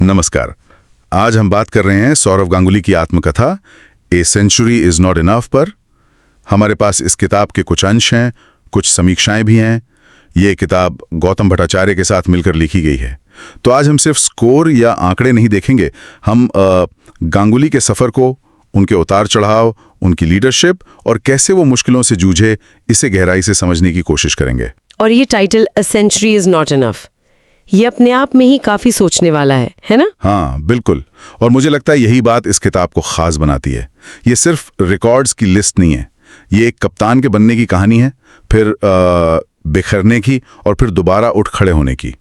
नमस्कार। आज हम बात कर रहे हैं सौरव गांगुली की आत्मकथा a century is not enough पर। हमारे पास इस किताब के कुछ अंश हैं, कुछ समीक्षाएं भी हैं। ये किताब गौतम भट्टाचार्य के साथ मिलकर लिखी गई है। तो आज हम सिर्फ स्कोर या आंकड़े नहीं देखेंगे, हम गांगुली के सफ़र को, उनके उतार चढ़ाव, उनकी लीडरशिप और कैसे वो मुश्किलों से जूझे, इसे गहराई से समझने की कोशिश करेंगे। और ये title a century is not enough, ये अपने आप में ही काफी सोचने वाला है ना? हाँ बिल्कुल। और मुझे लगता है यही बात इस किताब को खास बनाती है। ये सिर्फ रिकॉर्ड्स की लिस्ट नहीं है, ये एक कप्तान के बनने की कहानी है, फिर बिखरने की और फिर दोबारा उठ खड़े होने की।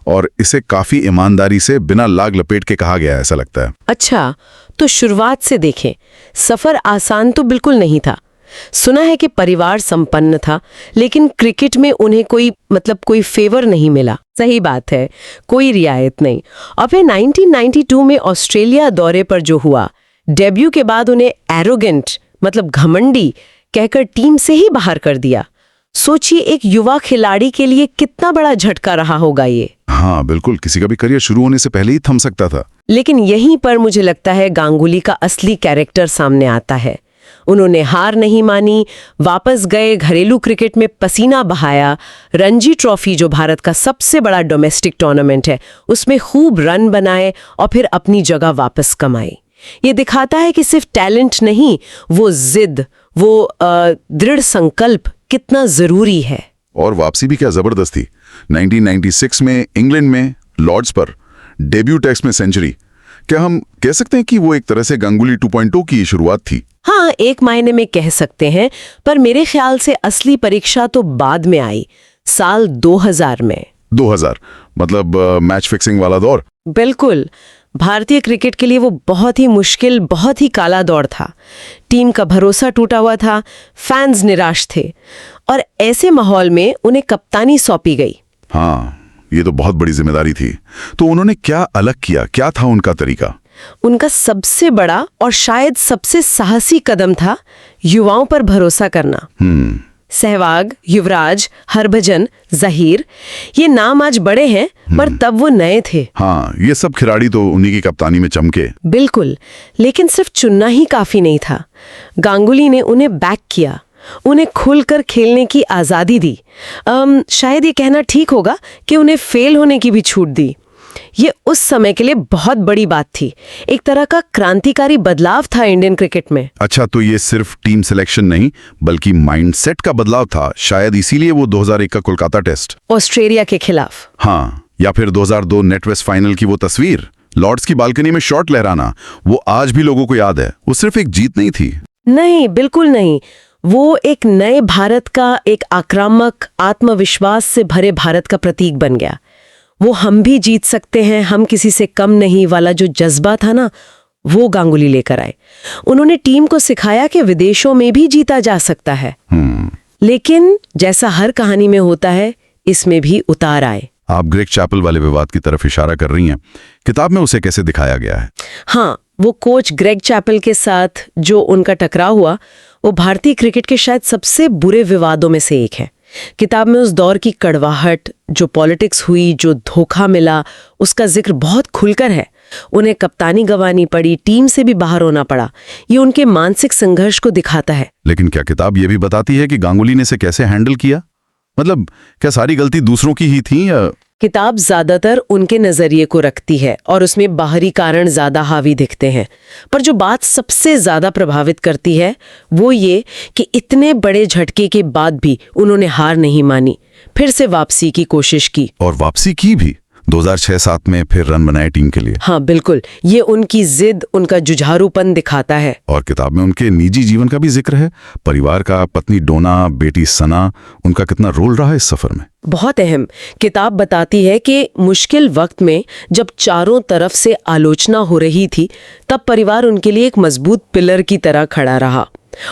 और इसे काफी ईमानदारी से बिना लाग लपेट के कहा गया है, ऐसा लगता है। अच्छा, तो शुरुआत से देखें, सफर आसान तो बिल्कुल नहीं था। सुना है कि परिवार संपन्न था, लेकिन क्रिकेट में उन्हें कोई फेवर नहीं मिला। सही बात है, कोई रियायत नहीं। और फिर 1992 में ऑस्ट्रेलिया दौरे पर जो हुआ, डेब्यू के बाद उन्हें एरोगेंट घमंडी कहकर टीम से ही बाहर कर दिया। सोचिए, एक युवा खिलाड़ी के लिए कितना बड़ा झटका रहा होगा ये। हाँ बिल्कुल, किसी का भी करियर शुरू होने से पहले ही थम सकता था। लेकिन यहीं पर मुझे लगता है गांगुली का असली कैरेक्टर सामने आता है। उन्होंने हार नहीं मानी, वापस गए, घरेलू क्रिकेट में पसीना बहाया, रणजी ट्रॉफी जो भारत का सबसे बड़ा डोमेस्टिक टूर्नामेंट है, उसमें खूब रन बनाए और फिर अपनी जगह वापस कमाई। ये दिखाता है कि सिर्फ टैलेंट नहीं, वो जिद, वो दृढ़ संकल्प कितना जरूरी है। और वापसी भी क्या जबरदस्त थी। 1996 में इंग्लैंड में लॉर्ड्स पर डेब्यू टेस्ट में सेंचुरी। क्या हम कह सकते हैं कि वो एक तरह से गांगुली 2.0 की शुरुआत थी? हाँ, एक मायने में कह सकते हैं, पर मेरे ख्याल से असली परीक्षा तो बाद में आई, साल 2000 में। 2000 मतलब मैच फिक्सिंग वाला दौर? बिल्कुल। भारतीय क्रिकेट के लिए वो बहुत ही मुश्किल, बहुत ही काला दौर था। टीम का भरोसा टूटा हुआ था, फैंस निराश थे, और ऐसे माहौल में उन्हें कप्तानी सौंपी गई। हाँ, ये तो बहुत बड़ी जिम्मेदारी थी। तो उन्होंने क्या अलग किया, क्या था उनका तरीका? उनका सबसे बड़ा और शायद सबसे साहसी कदम था युवाओं पर भरोसा करना। सहवाग, युवराज, हरभजन, जहीर, ये नाम आज बड़े हैं, पर तब वो नए थे। हाँ, ये सब खिलाड़ी तो उन्हीं की कप्तानी में चमके। बिल्कुल, लेकिन सिर्फ चुनना ही काफी नहीं था। गांगुली ने उन्हें बैक किया, उन्हें खुलकर खेलने की आज़ादी दी। शायद ये कहना ठीक होगा कि उन्हें फेल होने की भी छूट दी। ये उस समय के लिए बहुत बड़ी बात थी, एक तरह का क्रांतिकारी बदलाव था इंडियन क्रिकेट में। अच्छा, तो ये सिर्फ टीम सिलेक्शन नहीं, बल्कि माइंडसेट का बदलाव था। शायद इसीलिए वो 2001 का कोलकाता टेस्ट ऑस्ट्रेलिया के खिलाफ, हाँ, या फिर 2002 नेटवेस्ट फाइनल की वो तस्वीर, लॉर्ड्स की बालकनी में शॉट लहराना, वो आज भी लोगों को याद है। वो सिर्फ एक जीत नहीं थी। नहीं, बिल्कुल नहीं। वो एक नए भारत का, एक आक्रामक, आत्मविश्वास से भरे भारत का प्रतीक बन गया। वो हम भी जीत सकते हैं, हम किसी से कम नहीं वाला जो जज्बा था ना, वो गांगुली लेकर आए। उन्होंने टीम को सिखाया कि विदेशों में भी जीता जा सकता है। लेकिन जैसा हर कहानी में होता है, इसमें भी उतार आए। आप ग्रेग चैपल वाले विवाद की तरफ इशारा कर रही हैं। किताब में उसे कैसे दिखाया गया है? हाँ, वो कोच ग्रेग चैपल के साथ जो उनका टकराव हुआ, वो भारतीय क्रिकेट के शायद सबसे बुरे विवादों में से एक है। किताब में उस दौर की कड़वाहट, जो पॉलिटिक्स हुई, जो धोखा मिला, उसका जिक्र बहुत खुलकर है। उन्हें कप्तानी गंवानी पड़ी, टीम से भी बाहर होना पड़ा। ये उनके मानसिक संघर्ष को दिखाता है। लेकिन क्या किताब ये भी बताती है कि गांगुली ने इसे कैसे हैंडल किया? क्या सारी गलती दूसरों की ही थी या? किताब ज्यादातर उनके नजरिए को रखती है और उसमें बाहरी कारण ज्यादा हावी दिखते हैं। पर जो बात सबसे ज्यादा प्रभावित करती है, वो ये कि इतने बड़े झटके के बाद भी उन्होंने हार नहीं मानी, फिर से वापसी की कोशिश की। और वापसी की भी 2006-07 में फिर रन बनाए टीम के लिए। हाँ बिल्कुल, ये उनकी जिद, उनका जुझारूपन दिखाता है। और किताब में उनके निजी जीवन का भी जिक्र है। परिवार का, पत्नी डोना, बेटी सना, उनका कितना रोल रहा है इस सफर में? बहुत अहम। किताब बताती है कि मुश्किल वक्त में जब चारों तरफ से आलोचना हो रही थी, तब परिवार उनके लिए एक मजबूत पिलर की तरह खड़ा रहा,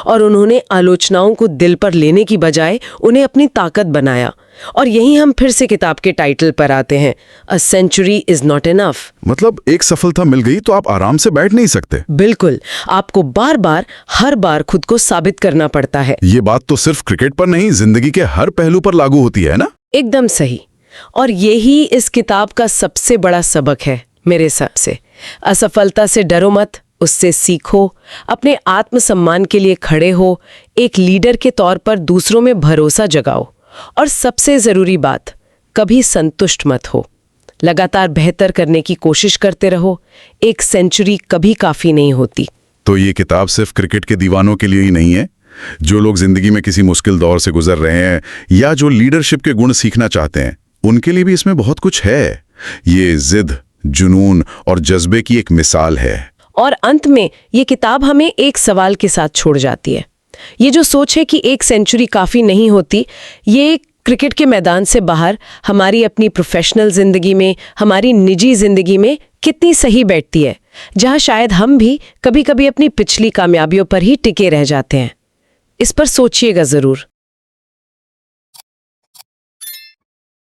और उन्होंने आलोचनाओं को दिल पर लेने की बजाय उन्हें अपनी ताकत बनाया। और यही हम फिर से किताब के टाइटल पर आते हैं, a century is not enough. एक सफलता मिल गई तो आप आराम से बैठ नहीं सकते। बिल्कुल, आपको बार बार, हर बार खुद को साबित करना पड़ता है। ये बात तो सिर्फ क्रिकेट पर नहीं, जिंदगी के हर पहलू पर लागू होती है ना? एकदम सही। और यही इस किताब का सबसे बड़ा सबक है। मेरे हिसाब से। असफलता से डरो मत, उससे सीखो, अपने आत्मसम्मान के लिए खड़े हो, एक लीडर के तौर पर दूसरों में भरोसा जगाओ, और सबसे ज़रूरी बात, कभी संतुष्ट मत हो। लगातार बेहतर करने की कोशिश करते रहो। एक सेंचुरी कभी काफ़ी नहीं होती। तो ये किताब सिर्फ क्रिकेट के दीवानों के लिए ही नहीं है। जो लोग जिंदगी में किसी मुश्किल दौर से गुजर रहे हैं या जो लीडरशिप के गुण सीखना चाहते हैं, उनके लिए भी इसमें बहुत कुछ है। ये जिद, जुनून और जज्बे की एक मिसाल है। और अंत में ये किताब हमें एक सवाल के साथ छोड़ जाती है। ये जो सोच है कि एक सेंचुरी काफ़ी नहीं होती, ये क्रिकेट के मैदान से बाहर हमारी अपनी प्रोफेशनल ज़िंदगी में, हमारी निजी ज़िंदगी में कितनी सही बैठती है, जहाँ शायद हम भी कभी-कभी अपनी पिछली कामयाबियों पर ही टिके रह जाते हैं। इस पर सोचिएगा ज़रूर।